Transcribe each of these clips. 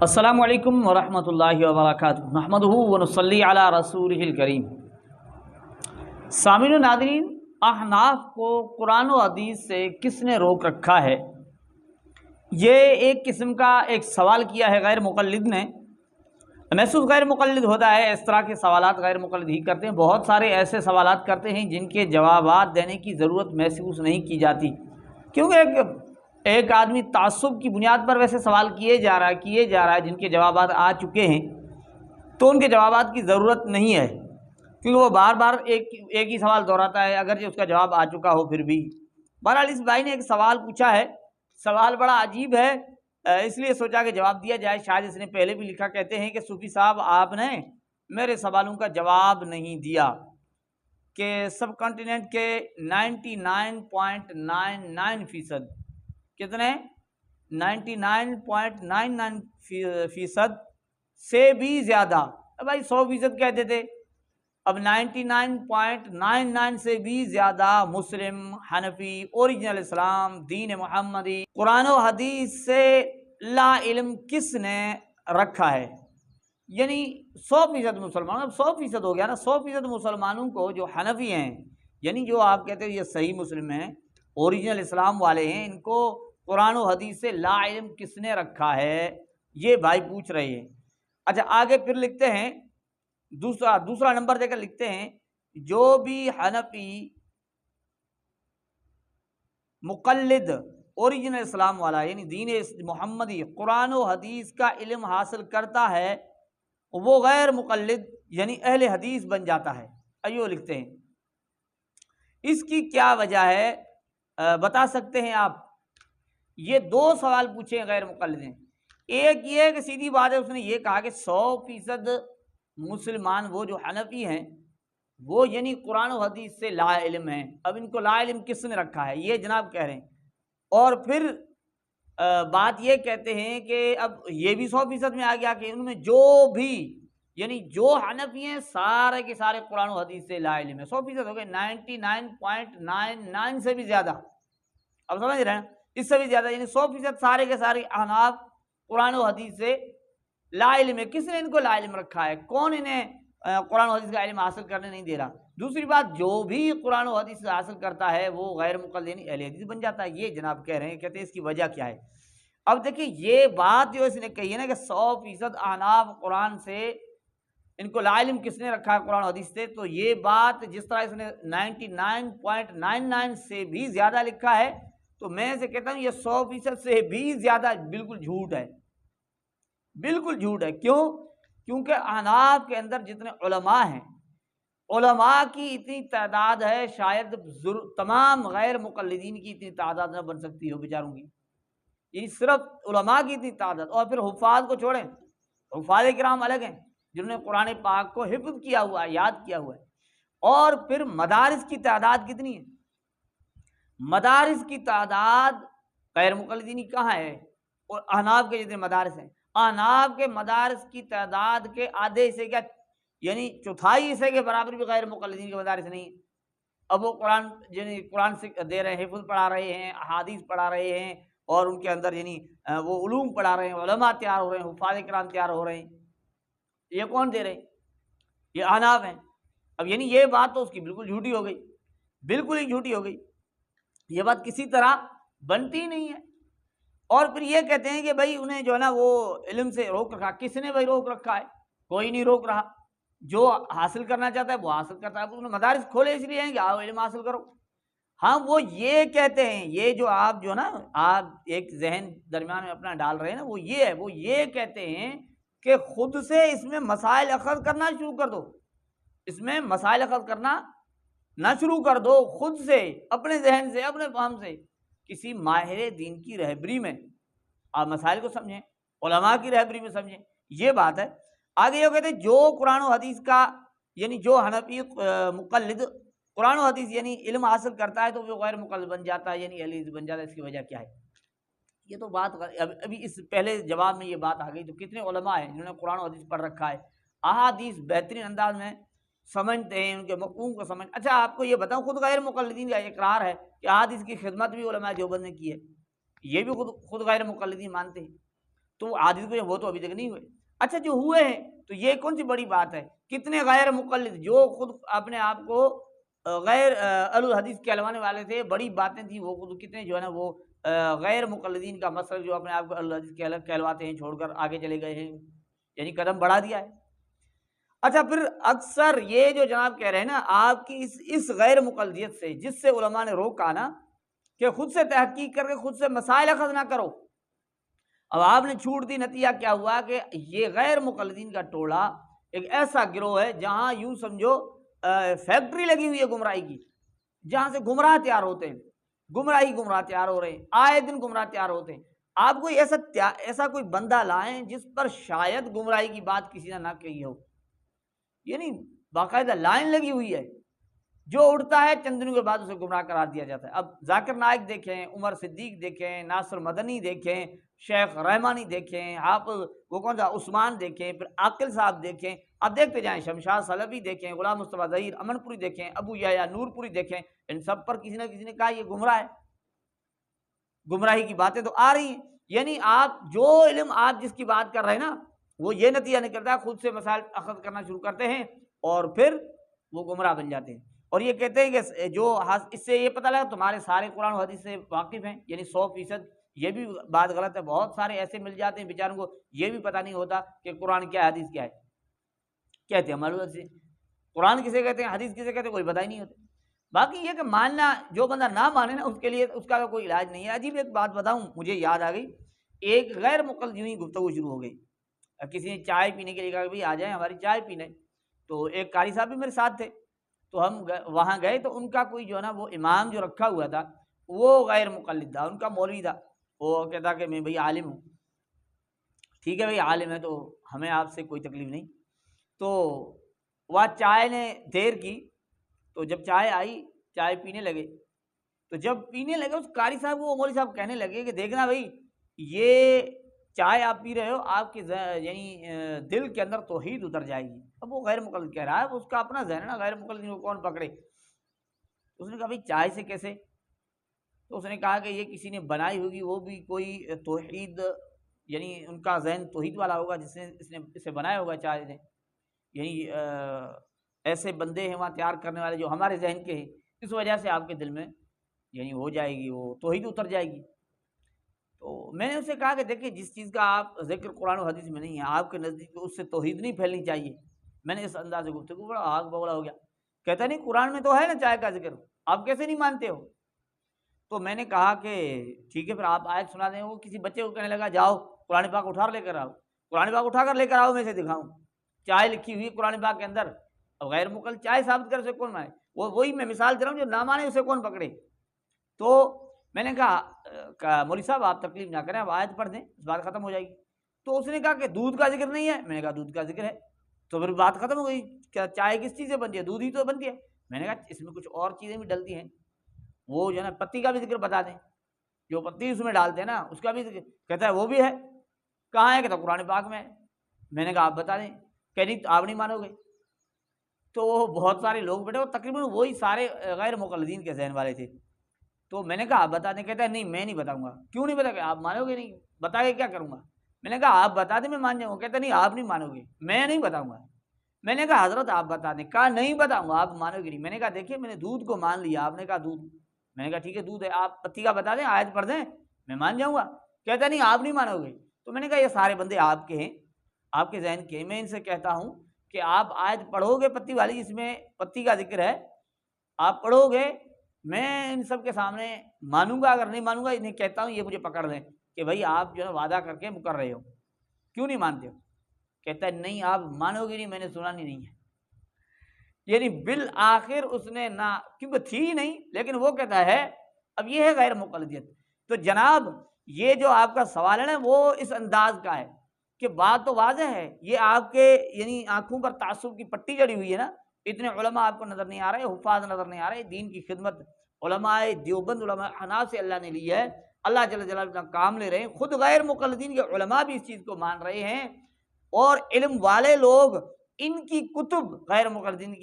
السلام علیکم ورحمۃ اللہ وبرکاتہ، نحمدہ ونصلی علی رسولہ الکریم۔ سامعین و ناظرین، احناف کو قرآن و حدیث سے کس نے روک رکھا ہے؟ یہ ایک قسم کا ایک سوال کیا ہے غیر مقلد نے۔ محسوس غیر مقلد ہوتا ہے، اس طرح کے سوالات غیر مقلد ہی کرتے ہیں۔ بہت سارے ایسے سوالات کرتے ہیں جن کے جوابات دینے کی ضرورت محسوس نہیں کی جاتی، کیونکہ ایک آدمی تعصب کی بنیاد پر ویسے سوال کیے جا رہا ہے جن کے جوابات آ چکے ہیں، تو ان کے جوابات کی ضرورت نہیں ہے، کیونکہ وہ بار بار ایک ہی سوال دہراتا ہے، اگرچہ اس کا جواب آ چکا ہو پھر بھی۔ بہرحال اس بھائی نے ایک سوال پوچھا ہے، سوال بڑا عجیب ہے، اس لیے سوچا کہ جواب دیا جائے۔ شاید اس نے پہلے بھی لکھا، کہتے ہیں کہ صوفی صاحب آپ نے میرے سوالوں کا جواب نہیں دیا کہ سب کانٹیننٹ کے 99.99% کتنے 99.99% سے بھی زیادہ، بھائی 100% کہتے تھے، اب 99.99 سے بھی زیادہ مسلم، حنفی، اوریجنل اسلام، دین محمدی، قرآن و حدیث سے لا علم کس نے رکھا ہے؟ یعنی 100% مسلمان، اب 100% ہو گیا نا۔ 100% مسلمانوں کو جو حنفی ہیں، یعنی جو آپ کہتے ہیں یہ صحیح مسلم ہیں، اوریجنل اسلام والے ہیں، ان کو قرآن و حدیث سے لا علم کس نے رکھا ہے؟ یہ بھائی پوچھ رہے ہیں۔ اچھا، آگے پھر لکھتے ہیں، دوسرا نمبر دے کر لکھتے ہیں، جو بھی حنفی مقلد اوریجنل اسلام والا، یعنی دین محمدی، قرآن و حدیث کا علم حاصل کرتا ہے، وہ غیر مقلد یعنی اہل حدیث بن جاتا ہے۔ ایو لکھتے ہیں، اس کی کیا وجہ ہے بتا سکتے ہیں آپ؟ یہ دو سوال پوچھے غیر مقلد ہیں۔ ایک یہ ہے کہ سیدھی بات ہے، اس نے یہ کہا کہ 100% مسلمان وہ جو حنفی ہیں، وہ یعنی قرآن و حدیث سے لا علم ہیں۔ اب ان کو لا علم کس نے رکھا ہے؟ یہ جناب کہہ رہے ہیں۔ اور پھر بات یہ کہتے ہیں کہ اب یہ بھی 100% میں آ گیا کہ ان میں جو بھی یعنی جو حنفی ہیں سارے کے سارے قرآن و حدیث سے لا علم ہے۔ 100% ہو گئے، 99.99 سے بھی زیادہ۔ اب سمجھ رہے ہیں، اس سے بھی زیادہ، یعنی 100% سارے کے سارے احناف قرآن و حدیث سے لا علم ہے۔ کس نے ان کو لا علم رکھا ہے؟ کون انہیں قرآن و حدیث کا علم حاصل کرنے نہیں دے رہا؟ دوسری بات، جو بھی قرآن و حدیث سے حاصل کرتا ہے وہ غیر مقلد یعنی اہل حدیث بن جاتا ہے۔ یہ جناب کہہ رہے ہیں، کہتے ہیں اس کی وجہ کیا ہے؟ اب دیکھیں، یہ بات جو اس نے کہی ہے نا کہ 100% احناف قرآن سے ان کو لا علم کس نے رکھا ہے قرآن و حدیث سے، تو یہ بات جس طرح اس نے 99.99 سے بھی زیادہ لکھا ہے، تو میں سے کہتا ہوں یہ 100% سے بھی زیادہ بالکل جھوٹ ہے، بالکل جھوٹ ہے۔ کیوں؟ کیونکہ احناف کے اندر جتنے علماء ہیں، علماء کی اتنی تعداد ہے، شاید تمام غیر مقلدین کی اتنی تعداد نہ بن سکتی ہو بیچاروں کی، یعنی صرف علماء کی اتنی تعداد۔ اور پھر حفاظ کو چھوڑیں، حفاظ کرام الگ ہیں جنہوں نے قرآن پاک کو حفظ کیا ہوا ہے، یاد کیا ہوا ہے۔ اور پھر مدارس کی تعداد کتنی ہے؟ مدارس کی تعداد غیر مقلدین کہاں ہے؟ اور احناف کے جتنے مدارس ہیں، احناف کے مدارس کی تعداد کے آدھے حصے کیا، یعنی چوتھائی حصے کے برابر بھی غیر مقلدین کے مدارس نہیں ہیں۔ اب وہ قرآن سے دے رہے ہیں، حفظ پڑھا رہے ہیں، احادیث پڑھا رہے ہیں، اور ان کے اندر یعنی وہ علوم پڑھا رہے ہیں، علماء تیار ہو رہے ہیں، حفاظ کرام تیار ہو رہے ہیں۔ یہ کون دے رہے ہیں؟ یہ احناف ہیں۔ اب یعنی یہ بات تو اس کی بالکل جھوٹی ہو گئی، بالکل ہی جھوٹی ہو گئی، یہ بات کسی طرح بنتی نہیں ہے۔ اور پھر یہ کہتے ہیں کہ بھائی انہیں جو ہے نا وہ علم سے روک رکھا۔ کس نے بھائی روک رکھا ہے؟ کوئی نہیں روک رہا، جو حاصل کرنا چاہتا ہے وہ حاصل کرتا ہے۔ انہوں نے مدارس کھولے اس لیے ہیں کہ آؤ علم حاصل کرو۔ ہاں، وہ یہ کہتے ہیں، یہ جو آپ جو نا آپ ایک ذہن درمیان میں اپنا ڈال رہے ہیں نا، وہ یہ ہے، وہ یہ کہتے ہیں کہ خود سے اس میں مسائل اخذ کرنا شروع کر دو، اس میں مسائل اخذ کرنا نہ شروع کر دو، خود سے، اپنے ذہن سے، اپنے فہم سے، کسی ماہر دین کی رہبری میں آپ مسائل کو سمجھیں، علماء کی رہبری میں سمجھیں، یہ بات ہے۔ آگے یہ کہتے ہیں جو قرآن و حدیث کا یعنی جو حنفی مقلد قرآن و حدیث یعنی علم حاصل کرتا ہے تو وہ غیر مقلد بن جاتا ہے، یعنی اہل حدیث بن جاتا ہے۔ اس کی وجہ کیا ہے؟ یہ تو بات ابھی اس پہلے جواب میں یہ بات آ گئی۔ تو کتنے علماء ہیں جنہوں نے قرآن و حدیث پڑھ رکھا ہے، احادیث بہترین انداز میں سمجھتے ہیں، ان کے مفہوم کو سمجھ۔ اچھا، آپ کو یہ بتاؤں، خود غیر مقلدین کا اقرار ہے کہ احادیث کی خدمت بھی علماء دیوبند نے کی ہے، یہ بھی خود غیر مقلدین مانتے ہیں۔ تو عادت کو وہ تو ابھی تک نہیں ہوئے. اچھا جو ہوئے ہیں تو یہ کون سی بڑی بات ہے؟ کتنے غیر مقلد جو خود اپنے آپ کو غیر اہل الحدیث کہلوانے والے تھے، بڑی باتیں تھیں، وہ خود کتنے جو ہے نا وہ غیر مقلدین کا مسلک جو اپنے آپ کو اہل الحدیث کہلواتے ہیں چھوڑ کر آگے چلے گئے ہیں، یعنی قدم بڑھا دیا ہے. اچھا پھر اکثر یہ جو جناب کہہ رہے ہیں نا آپ کی اس غیر مقلدیت سے، جس سے علماء نے روکا نا کہ خود سے تحقیق کر کے خود سے مسائل اخذ نہ کرو، اب آپ نے چھوٹ دی، نتیجہ کیا ہوا کہ یہ غیر مقلدین کا ٹولہ ایک ایسا گروہ ہے جہاں یوں سمجھو فیکٹری لگی ہوئی ہے گمراہی کی، جہاں سے گمراہ تیار ہوتے ہیں، گمراہ تیار ہو رہے ہیں، آئے دن گمراہ تیار ہوتے ہیں. آپ کوئی ایسا کوئی بندہ لائیں جس پر شاید گمراہی کی بات کسی نے نہ کہی ہو، یعنی باقاعدہ لائن لگی ہوئی ہے، جو اڑتا ہے چند دنوں کے بعد اسے گمراہ قرار دیا جاتا ہے. اب ذاکر نائک دیکھیں، عمر صدیق دیکھیں، ناصر مدنی دیکھیں، شیخ رحمانی دیکھیں، حافظ وہ کون سا عثمان دیکھیں، پھر عاقل صاحب دیکھیں، اب دیکھتے جائیں، شمشاد سلفی دیکھیں، غلام مصطفیٰ ظہیر امن پوری دیکھیں، ابو یحییٰ نور پوری دیکھیں، ان سب پر کسی نہ کسی نے کہا یہ گمراہ ہے. گمراہی کی باتیں تو آ رہی ہیں. یعنی آپ جو علم آپ جس کی بات کر رہے ہیں نا وہ یہ نتیجہ نکلتا ہے خود سے مسائل اخذ کرنا شروع کرتے ہیں اور پھر وہ گمراہ بن جاتے ہیں. اور یہ کہتے ہیں کہ جو اس سے یہ پتہ لگا تمہارے سارے قرآن و حدیث سے واقف ہیں، یعنی 100%. یہ بھی بات غلط ہے، بہت سارے ایسے مل جاتے ہیں بیچاروں کو یہ بھی پتہ نہیں ہوتا کہ قرآن کیا ہے حدیث کیا ہے. کہتے ہیں معلوم سے قرآن کسے کہتے ہیں حدیث کسے کہتے ہیں کوئی پتہ ہی نہیں ہوتا. باقی یہ کہ ماننا، جو بندہ نہ مانے نا اس کے لیے اس کا کوئی علاج نہیں ہے. عجیب ایک بات بتاؤں، مجھے یاد آ گئی، ایک غیر مقلد یوں ہی گفتگو شروع ہو گئی. کسی نے چائے پینے کے لیے کہا کہ بھائی آ جائیں ہماری چائے پینے. تو ایک قاری صاحب بھی میرے ساتھ تھے، تو ہم وہاں گئے تو ان کا کوئی جو ہے نا وہ امام جو رکھا ہوا تھا وہ غیر مقلد تھا، ان کا مولوی تھا. وہ کہتا کہ میں بھائی عالم ہوں. ٹھیک ہے بھائی عالم ہے تو ہمیں آپ سے کوئی تکلیف نہیں. تو وہاں چائے نے دیر کی، تو جب چائے آئی چائے پینے لگے. تو جب پینے لگے اس قاری صاحب وہ مولوی صاحب کہنے لگے کہ دیکھنا بھائی یہ چائے آپ پی رہے ہو، آپ کے یعنی دل کے اندر توحید اتر جائے گی. اب وہ غیر مقلد کہہ رہا ہے، اس کا اپنا ذہن ہے نا، غیر مقلد کو کون پکڑے. اس نے کہا بھائی چائے سے کیسے؟ تو اس نے کہا کہ یہ کسی نے بنائی ہوگی، وہ بھی کوئی توحید، یعنی ان کا ذہن توحید والا ہوگا جس نے اسے بنایا ہوگا چائے نے. یعنی ایسے بندے ہیں وہاں تیار کرنے والے جو ہمارے ذہن کے ہیں، اس وجہ سے آپ کے دل میں یعنی ہو جائے گی، وہ توحید اتر جائے گی. تو میں نے اسے کہا کہ دیکھیں جس چیز کا آپ ذکر قرآن و حدیث میں نہیں ہے، آپ کے نزدیک اس سے توحید نہیں پھیلنی چاہیے. میں نے اس انداز سے گفتگو بڑا آگ بگڑا ہو گیا. کہتا نہیں قرآن میں تو ہے نا چائے کا ذکر، آپ کیسے نہیں مانتے ہو؟ تو میں نے کہا کہ ٹھیک ہے پھر آپ آیت سنا دیں. وہ کسی بچے کو کہنے لگا جاؤ قرآن پاک اٹھا لے کر آؤ، قرآن پاک اٹھا کر لے کر آؤ، میں سے دکھاؤں چائے لکھی ہوئی قرآن پاک کے اندر. اب غیر مقلد چائے ثابت کر اسے کون مانے؟ وہی میں مثال دے رہا ہوں، جو نہ مانے اسے کون پکڑے. تو میں نے کہا مولوی صاحب آپ تکلیف نہ کریں، آپ آیت پڑھ دیں، اس بات ختم ہو جائے گی. تو اس نے کہا کہ دودھ کا ذکر نہیں ہے. میں نے کہا دودھ کا ذکر ہے. تو پھر بات ختم ہو گئی. کیا چائے کس چیز سے بنتی ہے؟ دودھ ہی تو بنتی ہے. میں نے کہا اس میں کچھ اور چیزیں بھی ڈلتی ہیں، وہ جو ہے نا پتی کا بھی ذکر بتا دیں، جو پتی اس میں ڈالتے ہیں نا اس کا بھی ذکر. کہتا ہے وہ بھی ہے. کہاں ہے؟ کہتا قرآن پاک میں ہے. میں نے کہا آپ بتا دیں. کہ نہیں آپ نہیں مانو گے. تو وہ بہت سارے لوگ بیٹھے، وہ تقریباً وہی سارے غیر مقلدین کے ذہن والے تھے. تو میں نے کہا آپ بتا دیں. کہتا ہے نہیں میں نہیں بتاؤں گا. کیوں نہیں بتا گے؟ آپ مانو گے نہیں، بتا کے کیا کروں گا؟ میں نے کہا آپ بتا دیں میں مان جاؤں گا. کہتا نہیں آپ نہیں مانو گے، میں نہیں بتاؤں گا. میں نے کہا حضرت آپ بتا دیں. کہا نہیں بتاؤں گا، آپ مانو گے نہیں. میں نے کہا دیکھیے میں نے دودھ کو مان لیا، آپ نے کہا دودھ. میں نے کہا ٹھیک ہے دودھ ہے، آپ پتی کا بتا دیں، آیت پڑھ دیں، میں مان جاؤں گا. کہتا نہیں آپ نہیں مانو گے. تو میں نے کہا یہ سارے بندے آپ کے ہیں، آپ کے ذہن کے. میں ان سے کہتا ہوں کہ آپ آیت پڑھو گے پتی والی جس میں پتی کا ذکر ہے، آپ پڑھو گے، میں ان سب کے سامنے مانوں گا. اگر نہیں مانوں گا انہیں کہتا ہوں یہ مجھے پکڑ لیں کہ بھائی آپ جو ہے وعدہ کر کے مکر رہے ہو، کیوں نہیں مانتے ہو؟ کہتا ہے نہیں آپ مانو گے نہیں، میں نے سنا نہیں ہے. یعنی بالآخر اس نے نہ، کیونکہ تھی ہی نہیں، لیکن وہ کہتا ہے اب یہ ہے غیر مقلدیت. تو جناب یہ جو آپ کا سوال ہے نا وہ اس انداز کا ہے کہ بات تو واضح ہے. یہ آپ کے یعنی آنکھوں پر تعصب کی پٹی جڑی ہوئی ہے نا. اتنے علماء آپ کو نظر نہیں آ رہے، حفاظ نظر نہیں آ رہے، دین کی خدمت علماء دیوبند، علماء حناف سے اللہ نے لی ہے، اللہ جل جلالہ کا کام لے رہے ہیں. خود غیر مقلدین کے علماء بھی اس چیز کو مان رہے ہیں، اور علم والے لوگ ان کی کتب غیر مقلدین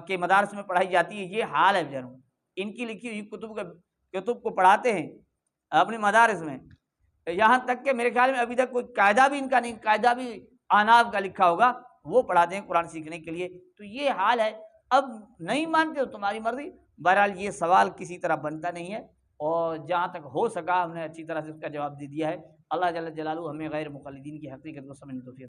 کے مدارس میں پڑھائی جاتی ہے. یہ حال ہے بیچاروں، ان کی لکھی ہوئی کتب کو پڑھاتے ہیں اپنے مدارس میں. یہاں تک کہ میرے خیال میں ابھی تک کوئی قاعدہ بھی ان کا نہیں، قاعدہ بھی احناف کا لکھا ہوگا، وہ پڑھاتے ہیں قرآن سیکھنے کے لیے۔ تو یہ حال ہے، اب نہیں مانتے تو تمہاری مرضی۔ بہرحال یہ سوال کسی طرح بنتا نہیں ہے، اور جہاں تک ہو سکا ہم نے اچھی طرح سے اس کا جواب دے دیا ہے۔ اللہ جل جلالہ ہمیں غیر مقلدین کی حقیقت کو سمجھنے توفیق